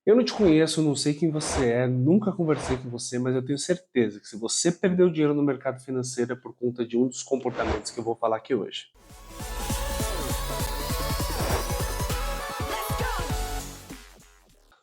Eu não te conheço, não sei quem você é, nunca conversei com você, mas eu tenho certeza que se você perdeu dinheiro no mercado financeiro é por conta de um dos comportamentos que eu vou falar aqui hoje.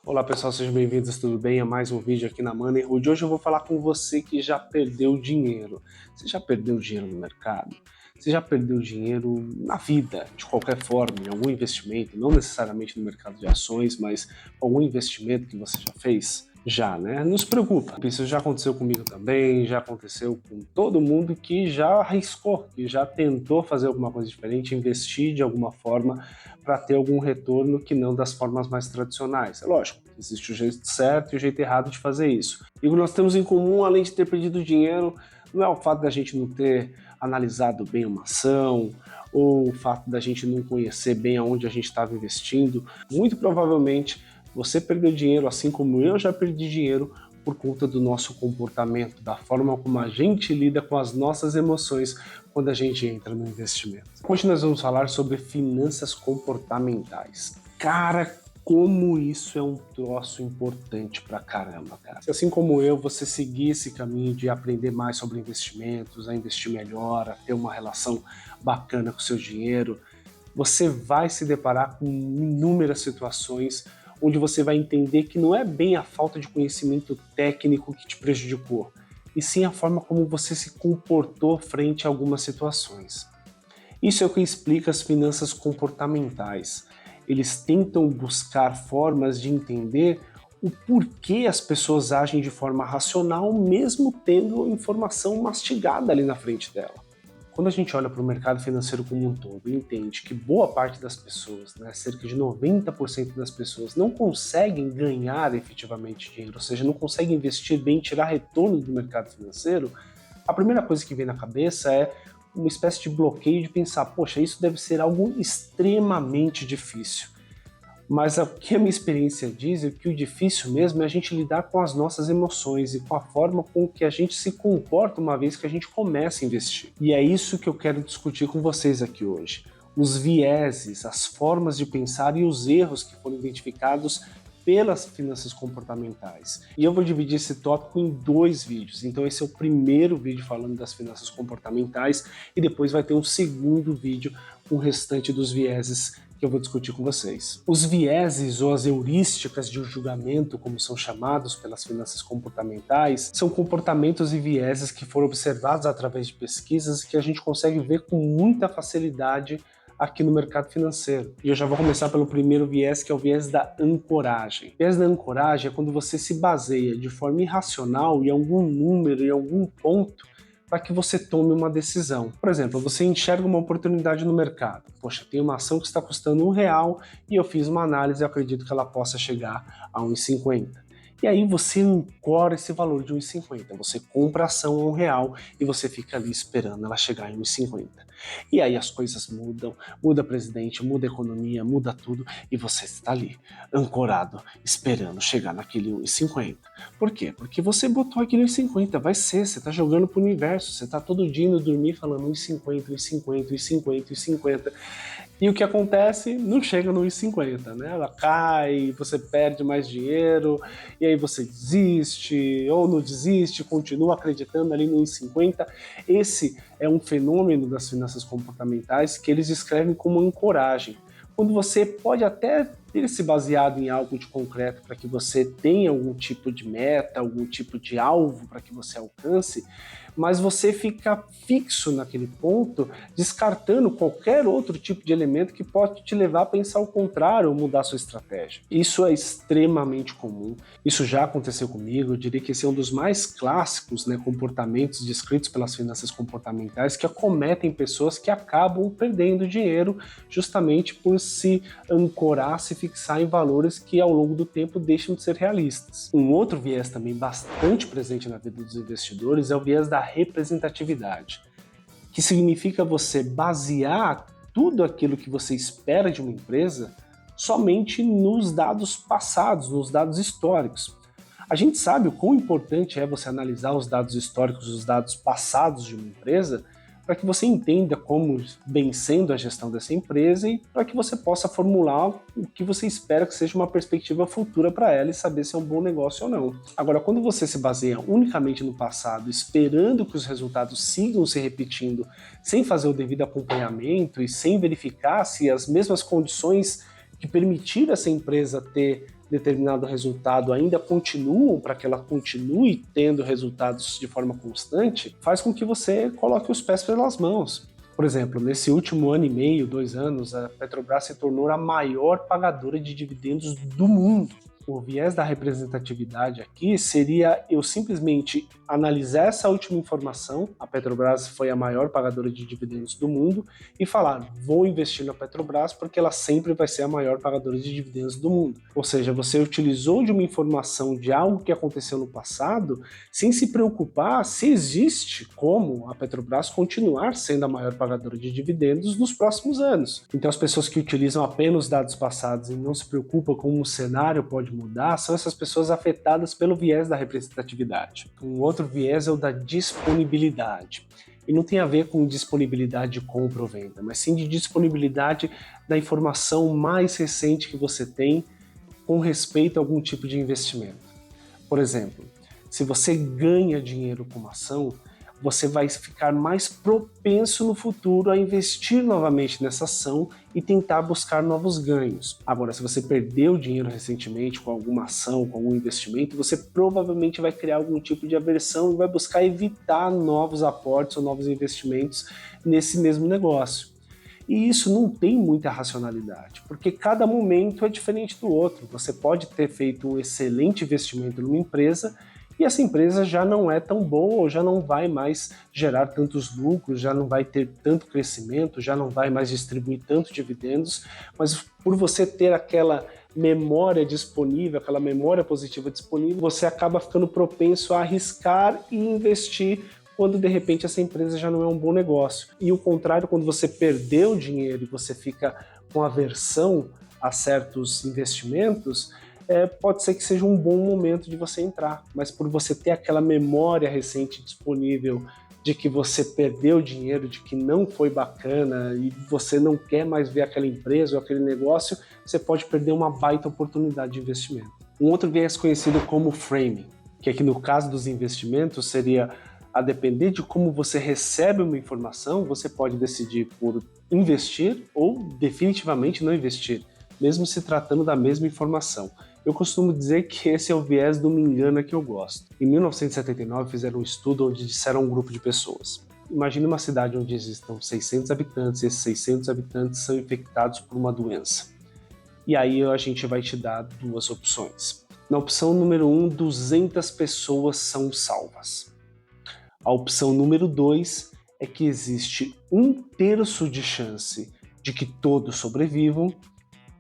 Olá pessoal, sejam bem-vindos, tudo bem? A mais um vídeo aqui na Moneyhood. Hoje eu vou falar com você que já perdeu dinheiro. Você já perdeu dinheiro no mercado? Você já perdeu dinheiro na vida, de qualquer forma, em algum investimento, não necessariamente no mercado de ações, mas algum investimento que você já fez? Já, né? Não se preocupa, isso já aconteceu comigo também, já aconteceu com todo mundo que já arriscou, que já tentou fazer alguma coisa diferente, investir de alguma forma para ter algum retorno que não das formas mais tradicionais. É lógico, existe o jeito certo e o jeito errado de fazer isso. E o que nós temos em comum, além de ter perdido dinheiro, não é o fato da gente não ter analisado bem uma ação, ou o fato da gente não conhecer bem aonde a gente estava investindo. Muito provavelmente você perdeu dinheiro, assim como eu já perdi dinheiro, por conta do nosso comportamento, da forma como a gente lida com as nossas emoções quando a gente entra no investimento. Hoje nós vamos falar sobre finanças comportamentais. Cara, como isso é um troço importante pra caramba, cara. Se assim como eu, você seguir esse caminho de aprender mais sobre investimentos, a investir melhor, a ter uma relação bacana com o seu dinheiro, você vai se deparar com inúmeras situações onde você vai entender que não é bem a falta de conhecimento técnico que te prejudicou, e sim a forma como você se comportou frente a algumas situações. Isso é o que explica as finanças comportamentais. Eles tentam buscar formas de entender o porquê as pessoas agem de forma racional, mesmo tendo informação mastigada ali na frente dela. Quando a gente olha para o mercado financeiro como um todo e entende que boa parte das pessoas, né, cerca de 90% das pessoas, não conseguem ganhar efetivamente dinheiro, ou seja, não conseguem investir bem, tirar retorno do mercado financeiro, a primeira coisa que vem na cabeça é uma espécie de bloqueio de pensar, poxa, isso deve ser algo extremamente difícil. Mas o que a minha experiência diz é que o difícil mesmo é a gente lidar com as nossas emoções e com a forma com que a gente se comporta uma vez que a gente começa a investir. E é isso que eu quero discutir com vocês aqui hoje. Os vieses, as formas de pensar e os erros que foram identificados pelas finanças comportamentais. E eu vou dividir esse tópico em dois vídeos. Então esse é o primeiro vídeo falando das finanças comportamentais e depois vai ter um segundo vídeo com o restante dos vieses que eu vou discutir com vocês. Os vieses ou as heurísticas de julgamento, como são chamados pelas finanças comportamentais, são comportamentos e vieses que foram observados através de pesquisas e que a gente consegue ver com muita facilidade aqui no mercado financeiro. E eu já vou começar pelo primeiro viés, que é o viés da ancoragem. O viés da ancoragem é quando você se baseia de forma irracional em algum número, em algum ponto, para que você tome uma decisão. Por exemplo, você enxerga uma oportunidade no mercado. Poxa, tem uma ação que está custando R$ 1 e eu fiz uma análise e acredito que ela possa chegar a R$ 1,50. E aí você ancora esse valor de R$ 1,50. Você compra a ação a R$ 1 e você fica ali esperando ela chegar em R$ 1,50. E aí as coisas mudam, muda presidente, muda economia, muda tudo e você está ali, ancorado, esperando chegar naquele 1,50. Por quê? Porque você botou aquele 1,50, vai ser, você está jogando pro universo, você está todo dia indo dormir falando 1,50, 1,50, 1,50, 1,50. E o que acontece? Não chega no 1,50, né? Ela cai, você perde mais dinheiro, e aí você desiste, ou não desiste, continua acreditando ali no 1,50. Esse é um fenômeno das finanças comportamentais que eles descrevem como ancoragem. Quando você pode até ter se baseado em algo de concreto para que você tenha algum tipo de meta, algum tipo de alvo para que você alcance, mas você fica fixo naquele ponto, descartando qualquer outro tipo de elemento que pode te levar a pensar o contrário ou mudar sua estratégia. Isso é extremamente comum, isso já aconteceu comigo, eu diria que esse é um dos mais clássicos, né, comportamentos descritos pelas finanças comportamentais que acometem pessoas que acabam perdendo dinheiro justamente por se ancorar, se fixar em valores que ao longo do tempo deixam de ser realistas. Um outro viés também bastante presente na vida dos investidores é o viés da representatividade, que significa você basear tudo aquilo que você espera de uma empresa somente nos dados passados, nos dados históricos. A gente sabe o quão importante é você analisar os dados históricos, os dados passados de uma empresa, para que você entenda como vem sendo a gestão dessa empresa e para que você possa formular o que você espera que seja uma perspectiva futura para ela e saber se é um bom negócio ou não. Agora, quando você se baseia unicamente no passado, esperando que os resultados sigam se repetindo, sem fazer o devido acompanhamento e sem verificar se as mesmas condições que permitiram essa empresa ter determinado resultado ainda continuam para que ela continue tendo resultados de forma constante, faz com que você coloque os pés pelas mãos. Por exemplo, nesse último ano e meio, 2 anos, a Petrobras se tornou a maior pagadora de dividendos do mundo. O viés da representatividade aqui seria eu simplesmente analisar essa última informação, a Petrobras foi a maior pagadora de dividendos do mundo, e falar, vou investir na Petrobras porque ela sempre vai ser a maior pagadora de dividendos do mundo. Ou seja, você utilizou de uma informação de algo que aconteceu no passado, sem se preocupar se existe como a Petrobras continuar sendo a maior pagadora de dividendos nos próximos anos. Então as pessoas que utilizam apenas dados passados e não se preocupam como o cenário pode mudar, são essas pessoas afetadas pelo viés da representatividade. Um outro viés é o da disponibilidade. E não tem a ver com disponibilidade de compra ou venda, mas sim de disponibilidade da informação mais recente que você tem com respeito a algum tipo de investimento. Por exemplo, se você ganha dinheiro com uma ação, você vai ficar mais propenso no futuro a investir novamente nessa ação e tentar buscar novos ganhos. Agora, se você perdeu dinheiro recentemente com alguma ação, com algum investimento, você provavelmente vai criar algum tipo de aversão e vai buscar evitar novos aportes ou novos investimentos nesse mesmo negócio. E isso não tem muita racionalidade, porque cada momento é diferente do outro. Você pode ter feito um excelente investimento numa empresa e essa empresa já não é tão boa, ou já não vai mais gerar tantos lucros, já não vai ter tanto crescimento, já não vai mais distribuir tanto dividendos, mas por você ter aquela memória disponível, aquela memória positiva disponível, você acaba ficando propenso a arriscar e investir quando de repente essa empresa já não é um bom negócio. E o contrário, quando você perdeu dinheiro e você fica com aversão a certos investimentos, pode ser que seja um bom momento de você entrar, mas por você ter aquela memória recente disponível de que você perdeu dinheiro, de que não foi bacana e você não quer mais ver aquela empresa ou aquele negócio, você pode perder uma baita oportunidade de investimento. Um outro viés conhecido como framing, que aqui no caso dos investimentos seria a depender de como você recebe uma informação, você pode decidir por investir ou definitivamente não investir, mesmo se tratando da mesma informação. Eu costumo dizer que esse é o viés do me engana que eu gosto. Em 1979 fizeram um estudo onde disseram a um grupo de pessoas: imagine uma cidade onde existam 600 habitantes e esses 600 habitantes são infectados por uma doença. E aí a gente vai te dar duas opções. Na opção número 1, 200 pessoas são salvas. A opção número 2 é que existe 1/3 de chance de que todos sobrevivam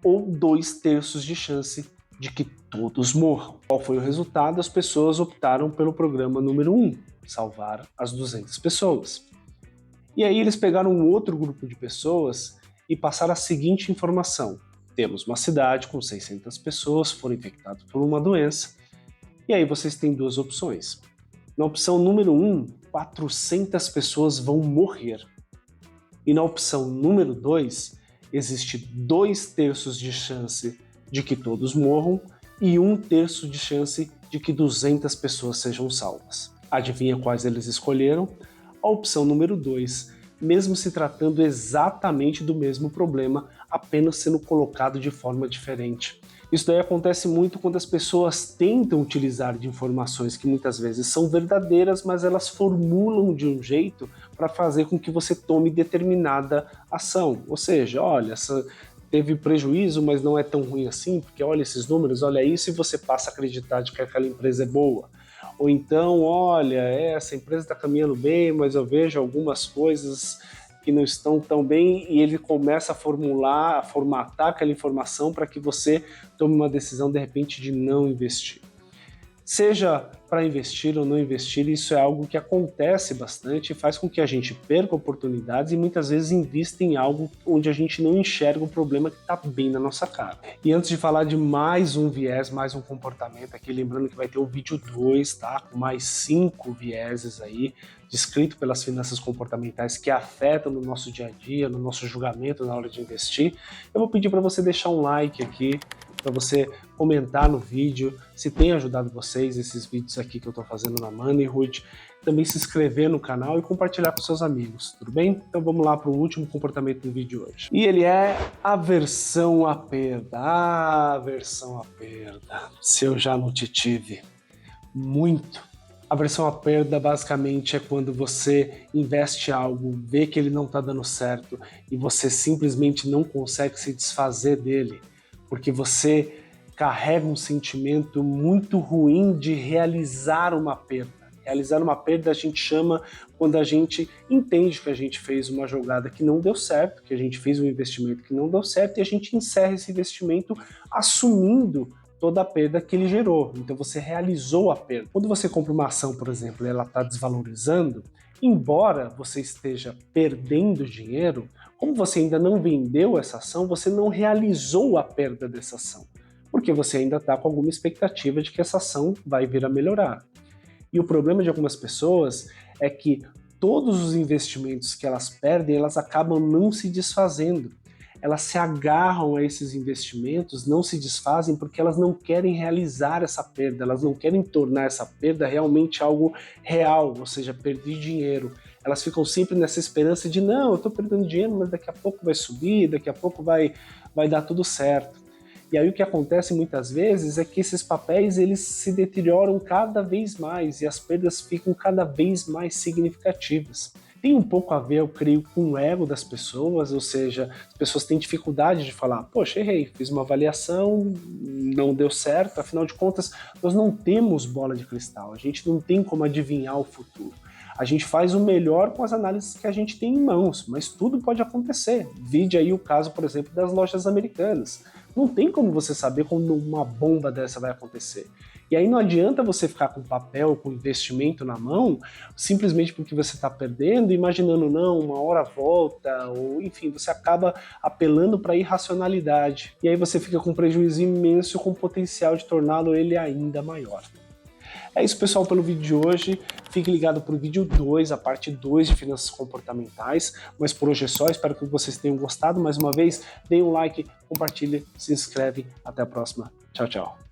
ou 2/3 de chance de que todos morram. Qual foi o resultado? As pessoas optaram pelo programa número 1, salvar as 200 pessoas. E aí eles pegaram um outro grupo de pessoas e passaram a seguinte informação: temos uma cidade com 600 pessoas, foram infectadas por uma doença, e aí vocês têm duas opções. Na opção número 1, 400 pessoas vão morrer. E na opção número 2, existe 2/3 de chance de que todos morram e 1/3 de chance de que 200 pessoas sejam salvas. Adivinha quais eles escolheram? A opção número 2, mesmo se tratando exatamente do mesmo problema, apenas sendo colocado de forma diferente. Isso daí acontece muito quando as pessoas tentam utilizar de informações que muitas vezes são verdadeiras, mas elas formulam de um jeito para fazer com que você tome determinada ação. Ou seja, olha, teve prejuízo, mas não é tão ruim assim, porque olha esses números, olha isso, e você passa a acreditar de que aquela empresa é boa. Ou então, olha, essa empresa está caminhando bem, mas eu vejo algumas coisas que não estão tão bem, e ele começa a formatar aquela informação para que você tome uma decisão, de repente, de não investir. Seja para investir ou não investir, isso é algo que acontece bastante e faz com que a gente perca oportunidades e muitas vezes invista em algo onde a gente não enxerga o problema que está bem na nossa cara. E antes de falar de mais um viés, mais um comportamento aqui, lembrando que vai ter o vídeo 2, tá? Com mais 5 vieses aí, descrito pelas finanças comportamentais que afetam no nosso dia a dia, no nosso julgamento na hora de investir. Eu vou pedir para você deixar um like aqui, para você comentar no vídeo se tem ajudado vocês esses vídeos aqui que eu estou fazendo na Moneyhood, também se inscrever no canal e compartilhar com seus amigos, tudo bem? Então vamos lá para o último comportamento do vídeo hoje. E ele é aversão à perda. Aversão à perda. Se eu já não te tive. Muito. Aversão à perda basicamente é quando você investe algo, vê que ele não está dando certo e você simplesmente não consegue se desfazer dele, porque você carrega um sentimento muito ruim de realizar uma perda. Realizar uma perda a gente chama quando a gente entende que a gente fez uma jogada que não deu certo, que a gente fez um investimento que não deu certo e a gente encerra esse investimento assumindo toda a perda que ele gerou. Então você realizou a perda. Quando você compra uma ação, por exemplo, e ela está desvalorizando, embora você esteja perdendo dinheiro, como você ainda não vendeu essa ação, você não realizou a perda dessa ação, porque você ainda está com alguma expectativa de que essa ação vai vir a melhorar. E o problema de algumas pessoas é que todos os investimentos que elas perdem, elas acabam não se desfazendo. Elas se agarram a esses investimentos, não se desfazem porque elas não querem realizar essa perda, elas não querem tornar essa perda realmente algo real, ou seja, perder dinheiro. Elas ficam sempre nessa esperança de não, eu estou perdendo dinheiro, mas daqui a pouco vai subir, daqui a pouco vai dar tudo certo. E aí o que acontece muitas vezes é que esses papéis eles se deterioram cada vez mais e as perdas ficam cada vez mais significativas. Tem um pouco a ver, eu creio, com o ego das pessoas, ou seja, as pessoas têm dificuldade de falar, poxa, errei, fiz uma avaliação, não deu certo, afinal de contas, nós não temos bola de cristal, a gente não tem como adivinhar o futuro. A gente faz o melhor com as análises que a gente tem em mãos, mas tudo pode acontecer. Vide aí o caso, por exemplo, das lojas americanas. Não tem como você saber quando uma bomba dessa vai acontecer. E aí não adianta você ficar com papel, com investimento na mão, simplesmente porque você está perdendo, imaginando, não, uma hora volta, ou enfim, você acaba apelando para a irracionalidade. E aí você fica com um prejuízo imenso com o potencial de torná-lo ele ainda maior. É isso, pessoal, pelo vídeo de hoje. Fique ligado para o vídeo 2, a parte 2 de finanças comportamentais. Mas por hoje é só, espero que vocês tenham gostado. Mais uma vez, deem um like, compartilhe, se inscreve. Até a próxima. Tchau, tchau.